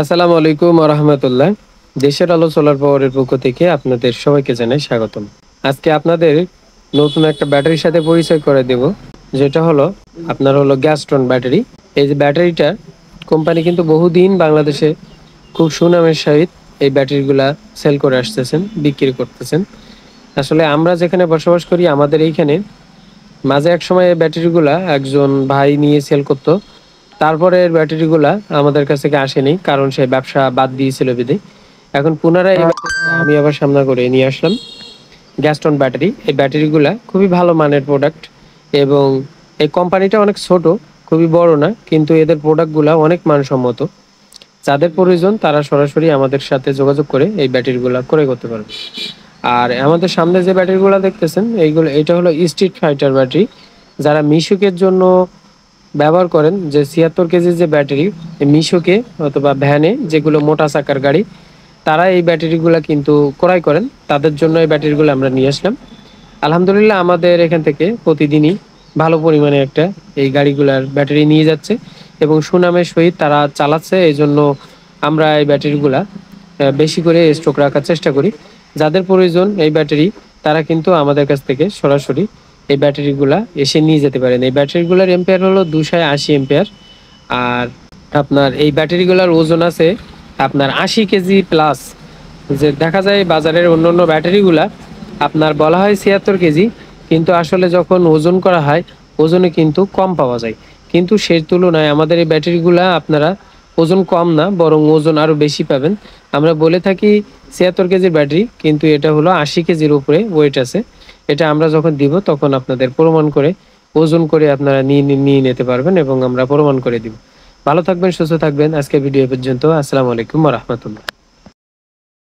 আসসালামু আলাইকুম রহমতুল্লাহ। দেশের আলো সোলার পাওয়ারের পক্ষ থেকে আপনাদের সবাইকে জানাই স্বাগতম। আজকে আপনাদের নতুন একটা ব্যাটারির সাথে পরিচয় করে দেব, যেটা হলো গ্যাস্ট্রন ব্যাটারি। এই যে ব্যাটারিটা কোম্পানি কিন্তু বহুদিন বাংলাদেশে খুব সুনামের সহিত এই ব্যাটারিগুলা সেল করে আসতেছেন, বিক্রি করতেছেন। আসলে আমরা যেখানে বসবাস করি আমাদের এইখানে মাঝে এক সময় এই ব্যাটারিগুলা একজন ভাই নিয়ে সেল করতো। তারপরে এর ব্যাটারিগুলা আমাদের কাছ থেকে আসেনি, কারণ সে ব্যবসা বাদ দিয়েছিল বিধে। এখন পুনরায় এই ব্যাটারিটা আমি আবার সামনা করে নিয়ে আসলাম, গ্যাস্টন ব্যাটারি। এই ব্যাটারিগুলা খুবই ভালো মানের প্রোডাক্ট, এবং এই কোম্পানিটা অনেক ছোট, খুবই বড় না, কিন্তু এদের প্রোডাক্টগুলা অনেক মানসম্মত। যাদের প্রয়োজন তারা সরাসরি আমাদের সাথে যোগাযোগ করে এই ব্যাটারিগুলা ক্রয় করতে পারবে। আর আমাদের সামনে যে ব্যাটারিগুলো দেখতেছেন এটা হলো স্ট্রিট ফাইটার ব্যাটারি। যারা মিশুকের জন্য ব্যবহার করেন, যে 76 কেজির যে ব্যাটারি মিশুকে অথবা ভ্যানে যেগুলো মোটা চাকার গাড়ি, তারা এই ব্যাটারিগুলো কিন্তু ক্রয় করেন। তাদের জন্য এই ব্যাটারিগুলো আমরা নিয়ে আসলাম। আলহামদুলিল্লাহ আমাদের এখান থেকে প্রতিদিনই ভালো পরিমাণে একটা এই গাড়িগুলার ব্যাটারি নিয়ে যাচ্ছে, এবং সুনামের সহিত তারা চালাচ্ছে। এই জন্য আমরা এই ব্যাটারিগুলা বেশি করে স্টক রাখার চেষ্টা করি। যাদের প্রয়োজন এই ব্যাটারি, তারা কিন্তু আমাদের কাছ থেকে সরাসরি এই ব্যাটারিগুলা এসে নিয়ে যেতে পারেন। এই ব্যাটারিগুলোর এম্পিয়ার হলো 280 এম্পিয়ার। আর আপনার এই ব্যাটারিগুলোর ওজন আছে আপনার 80 কেজি প্লাস। যে দেখা যায় বাজারের অন্যান্য ব্যাটারিগুলা আপনার বলা হয় 76 কেজি, কিন্তু আসলে যখন ওজন করা হয় ওজনে কিন্তু কম পাওয়া যায়। কিন্তু সেই তুলনায় আমাদের এই ব্যাটারিগুলা আপনারা ওজন কম না, বরং ওজন আরও বেশি পাবেন। আমরা বলে থাকি 76 কেজির ব্যাটারি, কিন্তু এটা হলো 80 কেজির উপরে ওয়েট আছে। এটা আমরা যখন দিব তখন আপনাদের প্রমাণ করে ওজন করে আপনারা নিয়ে নিতে পারবেন, এবং আমরা প্রমাণ করে দিব। ভালো থাকবেন, সুস্থ থাকবেন। আজকে ভিডিও পর্যন্ত। আসসালামু আলাইকুম ওয়া রাহমাতুল্লাহ।